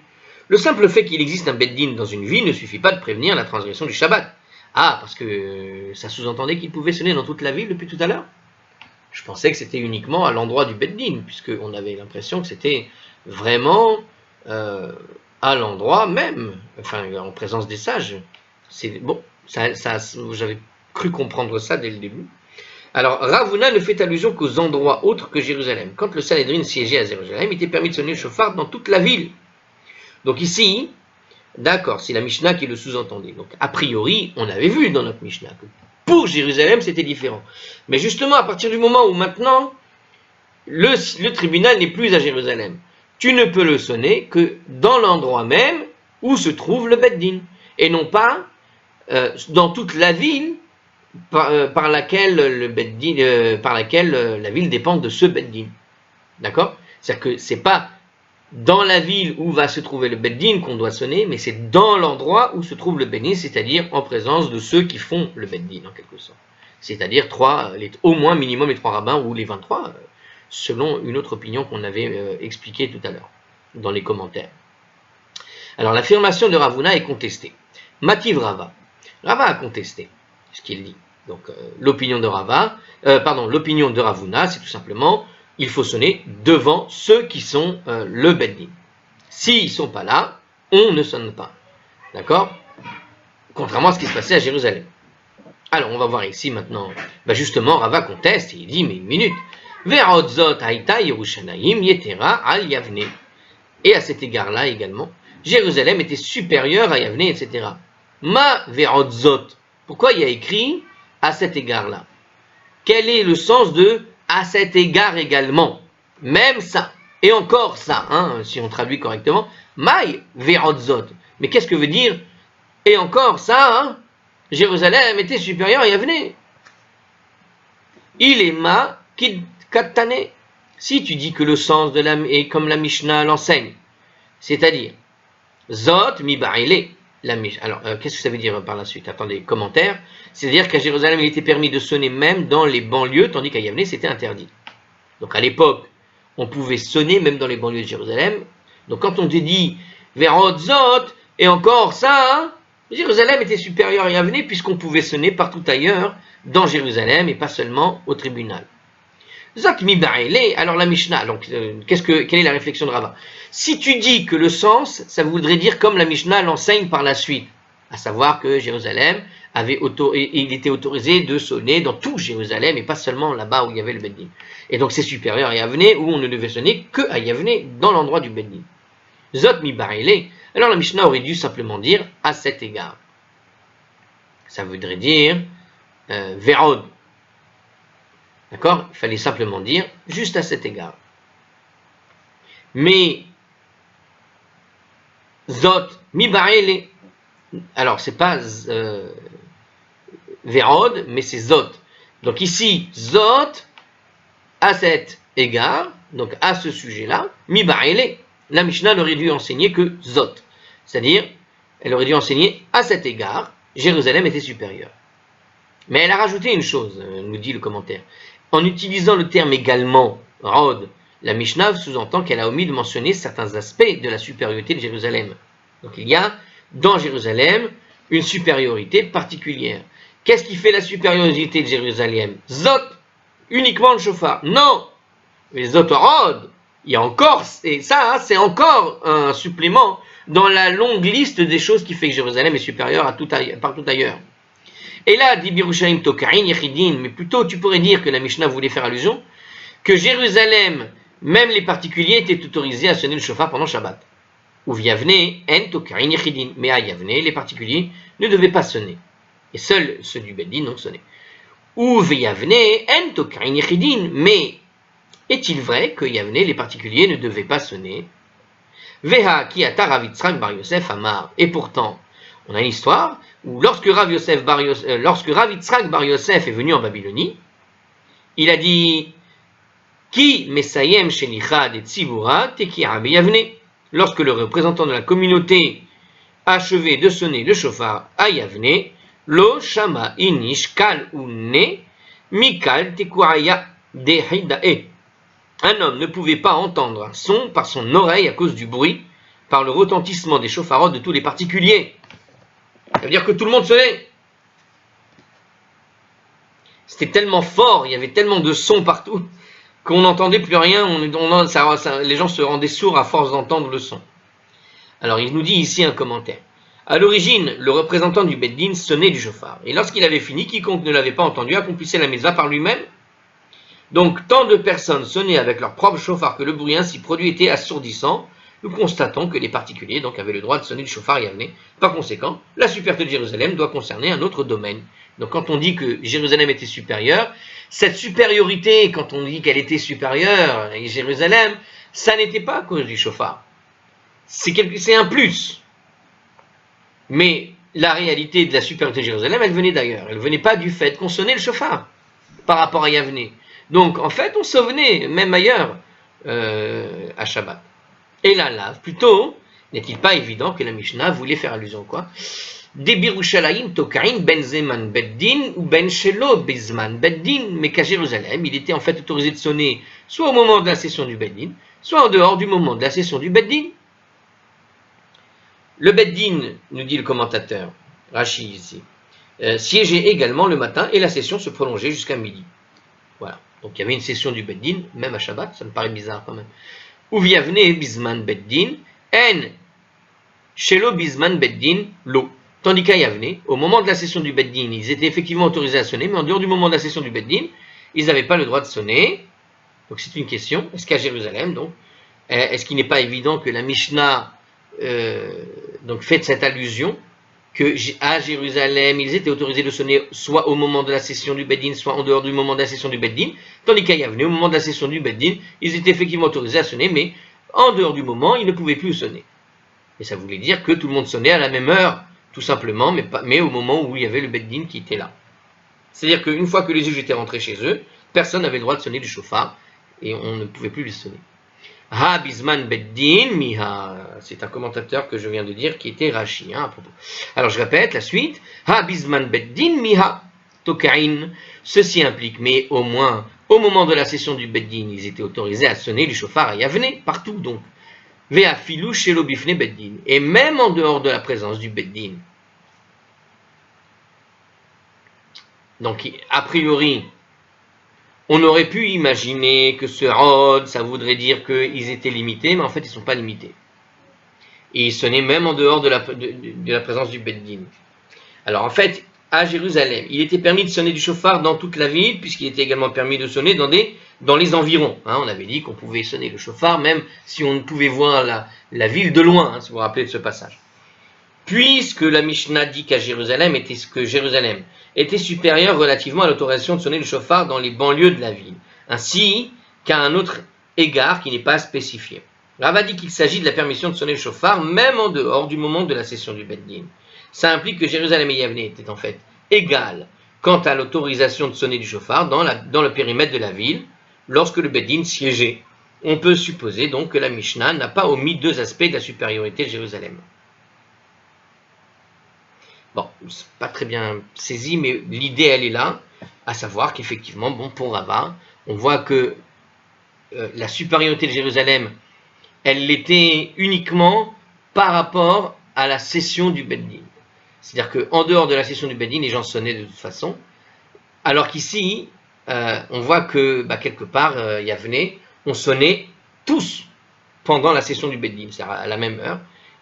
Le simple fait qu'il existe un beddin dans une ville ne suffit pas de prévenir la transgression du Shabbat. Ah, parce que ça sous-entendait qu'il pouvait sonner dans toute la ville depuis tout à l'heure? Je pensais que c'était uniquement à l'endroit du beddin, puisqu'on avait l'impression que c'était vraiment à l'endroit même, en présence des sages. C'est bon, j'avais cru comprendre ça dès le début. Alors, Ravuna ne fait allusion qu'aux endroits autres que Jérusalem. Quand le Sanhédrin siégeait à Jérusalem, il était permis de sonner le shofar dans toute la ville. Donc ici, d'accord, c'est la Mishnah qui le sous-entendait. Donc, a priori, on avait vu dans notre Mishnah que pour Jérusalem, c'était différent. Mais justement, à partir du moment où maintenant, le tribunal n'est plus à Jérusalem, tu ne peux le sonner que dans l'endroit même où se trouve le beddin, et non pas dans toute la ville par laquelle la ville dépend de ce beddin. D'accord? C'est-à-dire que c'est pas dans la ville où va se trouver le beddin qu'on doit sonner, mais c'est dans l'endroit où se trouve le beddin, c'est-à-dire en présence de ceux qui font le beddin, en quelque sorte. C'est-à-dire au moins minimum les 3 rabbins, ou les 23, selon une autre opinion qu'on avait expliquée tout à l'heure, dans les commentaires. Alors l'affirmation de Ravuna est contestée. Mativ Rava. Rava a contesté ce qu'il dit. Donc l'opinion de l'opinion de Ravuna, c'est tout simplement, il faut sonner devant ceux qui sont le Beddin. S'ils ne sont pas là, on ne sonne pas. D'accord? Contrairement à ce qui se passait à Jérusalem. Alors, on va voir ici maintenant. Justement, Rava conteste et il dit, mais une minute. Ve'odzot haïta Yerushalayim yetera al Yavne. Et à cet égard-là également, Jérusalem était supérieure à Yavne, etc. Ma ve'odzot. Pourquoi il y a écrit à cet égard-là? Quel est le sens de à cet égard également? Même ça. Et encore ça, si on traduit correctement. Maï ve'odzot. Mais qu'est-ce que veut dire? Et encore ça, Jérusalem était supérieur à Yavne. Il est ma katane. Si tu dis que le sens de l'âme est comme la Mishnah l'enseigne, c'est-à-dire Zot mi ba'ile. Alors, qu'est-ce que ça veut dire par la suite? Attendez, commentaire. C'est-à-dire qu'à Jérusalem, il était permis de sonner même dans les banlieues, tandis qu'à Yavne, c'était interdit. Donc à l'époque, on pouvait sonner même dans les banlieues de Jérusalem. Donc quand on te dit Verot Zot, et encore ça, Jérusalem était supérieur à Yavne puisqu'on pouvait sonner partout ailleurs dans Jérusalem et pas seulement au tribunal. Zot mi ba'ile, alors la Mishnah, donc quelle est la réflexion de Rava? Si tu dis que le sens, ça voudrait dire comme la Mishnah l'enseigne par la suite, à savoir que Jérusalem il était autorisé de sonner dans tout Jérusalem et pas seulement là-bas où il y avait le Beddin. Et donc c'est supérieur à Yavne où on ne devait sonner que à Yavne dans l'endroit du Beddin. Zot mi ba'ile, alors la Mishnah aurait dû simplement dire à cet égard. Ça voudrait dire Verod. D'accord? Il fallait simplement dire juste à cet égard. Mais Zot mi ba'ile. Alors c'est pas Verod, mais c'est Zot. Donc ici, Zot à cet égard, donc à ce sujet-là, mi ba'ile. La Mishnah n'aurait dû enseigner que Zot. C'est-à-dire, elle aurait dû enseigner à cet égard, Jérusalem était supérieure. Mais elle a rajouté une chose, nous dit le commentaire. En utilisant le terme également, Rod, la Mishnah sous-entend qu'elle a omis de mentionner certains aspects de la supériorité de Jérusalem. Donc il y a dans Jérusalem une supériorité particulière. Qu'est-ce qui fait la supériorité de Jérusalem? Zot, uniquement le chauffard. Non, les Zot Rod, il y a encore, et ça c'est encore un supplément dans la longue liste des choses qui fait que Jérusalem est supérieure à partout ailleurs. Et là, dit Birushalayim Tokarin Yechidin, mais plutôt tu pourrais dire que la Mishnah voulait faire allusion que Jérusalem, même les particuliers, étaient autorisés à sonner le chauffard pendant Shabbat. Ou Yavne, en Tokarin Yechidin, mais à Yavne, les particuliers ne devaient pas sonner. Et seuls ceux du Beddin ont sonné. Ou Yavne, en Tokarin Yechidin, mais est-il vrai que Yavne, les particuliers, ne devaient pas sonner? Veha ki ata Rav Yitzhak bar Yosef amar. Et pourtant, on a une histoire où lorsque Rav Yitzhak bar Yosef est venu en Babylonie, il a dit Ki mesayem shelicha de tzibura teki'a beyavne. Lorsque le représentant de la communauté a achevé de sonner le chauffard à Yavne, lo shama inish kal une mikal tekuaya dehidae. Un homme ne pouvait pas entendre un son par son oreille à cause du bruit, par le retentissement des chauffarots de tous les particuliers. Ça veut dire que tout le monde sonnait. C'était tellement fort, il y avait tellement de sons partout, qu'on n'entendait plus rien, les gens se rendaient sourds à force d'entendre le son. Alors il nous dit ici un commentaire. À l'origine, le représentant du Beddin sonnait du chauffard. Et lorsqu'il avait fini, quiconque ne l'avait pas entendu accomplissait la mitzvah par lui-même. Donc, tant de personnes sonnaient avec leur propre chauffard que le bruit ainsi produit était assourdissant, nous constatons que les particuliers donc avaient le droit de sonner du chauffard Yavne. Par conséquent, la supériorité de Jérusalem doit concerner un autre domaine. Donc, quand on dit que Jérusalem était supérieure, cette supériorité, quand on dit qu'elle était supérieure à Jérusalem, ça n'était pas à cause du chauffard. C'est un plus. Mais la réalité de la supériorité de Jérusalem, elle venait d'ailleurs. Elle ne venait pas du fait qu'on sonnait le chauffard par rapport à Yavne. Donc, en fait, on s'envenait, même ailleurs, à Shabbat. Et là, plutôt, n'est-il pas évident que la Mishnah voulait faire allusion quoi? Des Birushalayim tokarin ben zeman beddin ou ben shelo bezman beddin, mais qu'à Jérusalem, il était en fait autorisé de sonner soit au moment de la session du beddin, soit en dehors du moment de la session du beddin. Le beddin, nous dit le commentateur, Rashi ici, siégeait également le matin et la session se prolongeait jusqu'à midi. Voilà. Donc il y avait une session du Beddin, même à Shabbat, ça me paraît bizarre quand même. Uviavne Bisman Beddin, En Shelo Bisman Beddin Lo. Tandis qu'à Yavne, au moment de la session du Beddin, ils étaient effectivement autorisés à sonner, mais en dehors du moment de la session du Beddin, ils n'avaient pas le droit de sonner. Donc c'est une question. Est-ce qu'à Jérusalem, donc, est-ce qu'il n'est pas évident que la Mishnah donc fait cette allusion que à Jérusalem, ils étaient autorisés de sonner soit au moment de la session du Beddin, soit en dehors du moment de la session du Beddin, tandis qu'à Yavne, au moment de la session du Beddin, ils étaient effectivement autorisés à sonner, mais en dehors du moment, ils ne pouvaient plus sonner. Et ça voulait dire que tout le monde sonnait à la même heure, tout simplement, mais au moment où il y avait le Beddin qui était là. C'est-à-dire qu'une fois que les juges étaient rentrés chez eux, personne n'avait le droit de sonner du shofar, et on ne pouvait plus les sonner. Ha Bisman Beddin Miha, c'est un commentateur que je viens de dire qui était Rashi, à propos. Alors je répète la suite. Ha Bisman Beddin Miha Tokain. Ceci implique, mais au moins au moment de la session du Beddin, ils étaient autorisés à sonner du shofar à Yavne, partout donc. Vea Filou Shelo Bifne Beddin. Et même en dehors de la présence du Beddin. Donc a priori, on aurait pu imaginer que ce Rod, ça voudrait dire qu'ils étaient limités, mais en fait, ils ne sont pas limités. Et ils sonnaient même en dehors de la présence du Beddin. Alors en fait, à Jérusalem, il était permis de sonner du shofar dans toute la ville, puisqu'il était également permis de sonner dans les environs. On avait dit qu'on pouvait sonner le shofar, même si on ne pouvait voir la ville de loin, si vous vous rappelez de ce passage. Puisque la Mishnah dit qu'à Jérusalem était supérieur relativement à l'autorisation de sonner le shofar dans les banlieues de la ville, ainsi qu'à un autre égard qui n'est pas spécifié. Rava dit qu'il s'agit de la permission de sonner le shofar même en dehors du moment de la session du Beddin. Ça implique que Jérusalem et Yavne étaient en fait égales quant à l'autorisation de sonner du shofar dans le périmètre de la ville lorsque le Beddin siégeait. On peut supposer donc que la Mishnah n'a pas omis deux aspects de la supériorité de Jérusalem. Bon, c'est pas très bien saisi, mais l'idée, elle est là, à savoir qu'effectivement, pour Rava, on voit que la supériorité de Jérusalem, elle l'était uniquement par rapport à la session du Beddin. C'est-à-dire qu'en dehors de la session du Beddin, les gens sonnaient de toute façon, alors qu'ici, on voit que, quelque part, Yavne, on sonnait tous pendant la session du Beddin, c'est-à-dire à la même heure.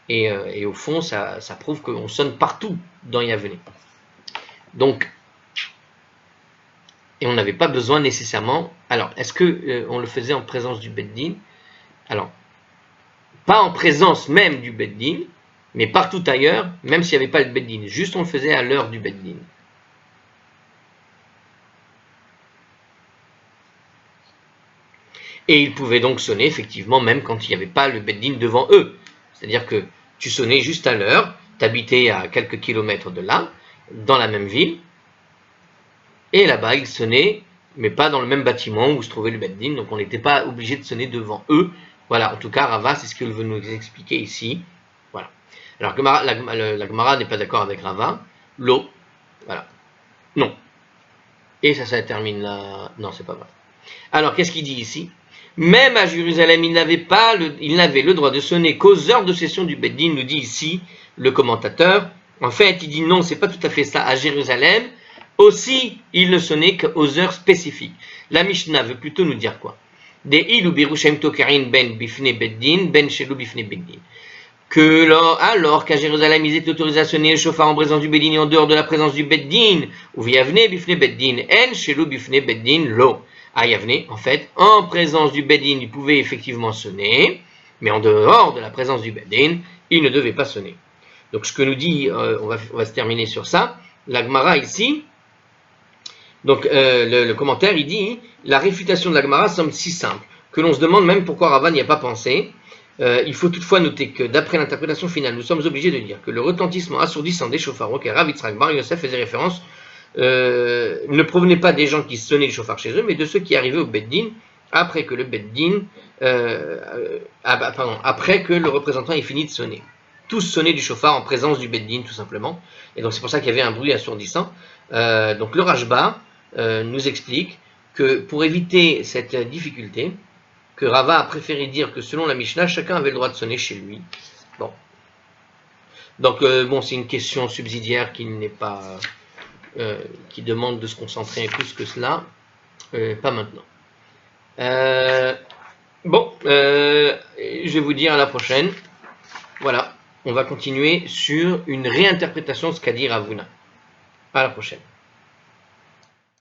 Et au fond, ça prouve qu'on sonne partout dans Yavne. Donc, et on n'avait pas besoin nécessairement. Alors, est-ce que on le faisait en présence du Beddin? Alors, pas en présence même du Beddin, mais partout ailleurs, même s'il n'y avait pas le Beddin. Juste on le faisait à l'heure du Beddin. Et ils pouvaient donc sonner effectivement même quand il n'y avait pas le Beddin devant eux. C'est-à-dire que tu sonnais juste à l'heure, tu habitais à quelques kilomètres de là, dans la même ville, et là-bas ils sonnaient, mais pas dans le même bâtiment où se trouvait le Beddin, donc on n'était pas obligé de sonner devant eux. Voilà, en tout cas Rava, c'est ce qu'il veut nous expliquer ici. Voilà. Alors la Gemara n'est pas d'accord avec Rava. L'eau, voilà. Non. Et ça termine là. Non, c'est pas vrai. Alors qu'est-ce qu'il dit ici? Même à Jérusalem, il n'avait le droit de sonner qu'aux heures de session du Beddin, nous dit ici le commentateur. En fait, il dit non, c'est pas tout à fait ça. À Jérusalem, aussi, il ne sonnait qu'aux heures spécifiques. La Mishnah veut plutôt nous dire quoi? Alors qu'à Jérusalem, ils étaient autorisés à sonner le shofar en présence du Beddin et en dehors de la présence du Beddin, ou Yavne bifne Beddin, en shelo bifne Beddin lo. À Yavne, en fait, en présence du Beddin, il pouvait effectivement sonner, mais en dehors de la présence du Beddin, il ne devait pas sonner. Donc ce que nous dit, on va se terminer sur ça, la Gemara ici, donc le commentaire, il dit, la réfutation de la Gemara semble si simple, que l'on se demande même pourquoi Rava n'y a pas pensé. Il faut toutefois noter que, d'après l'interprétation finale, nous sommes obligés de dire que le retentissement assourdissant des chauffards auquel Rav Yitzhak Bar Yosef faisait référence ne provenait pas des gens qui sonnaient le chauffard chez eux, mais de ceux qui arrivaient au Beddin après que le Beddin, après que le représentant ait fini de sonner. Tous sonnaient du chauffard en présence du Beddin, tout simplement. Et donc c'est pour ça qu'il y avait un bruit assourdissant. Donc le Rashba nous explique que pour éviter cette difficulté, que Rava a préféré dire que selon la Mishnah, chacun avait le droit de sonner chez lui. Bon. Donc, c'est une question subsidiaire qui n'est pas qui demande de se concentrer plus que cela, pas maintenant. Je vais vous dire à la prochaine. Voilà, on va continuer sur une réinterprétation de ce qu'a dit Rav Huna. À la prochaine.